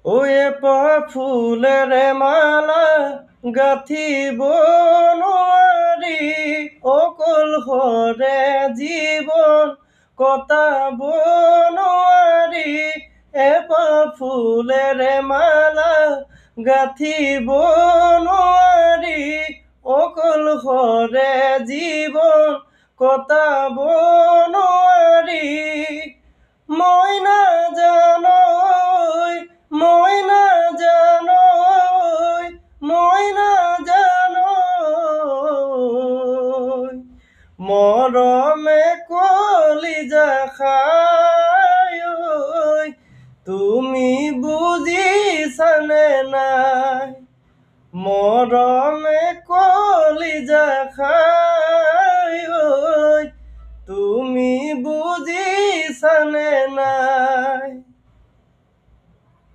way ফুলের মালা গাঁথিব নোৱাৰি অকল হৰে জীবন কটাব নোৱাৰি ফুলের মালা গাঁথিব নোৱাৰি অকল হৰে জীবন কটাব নোৱাৰি মই নাজানৈ মই নাজানৈ মই নাজানৈ মৰমে কলিজা খাই ঐ তুমি বুজিছানে নাই মৰম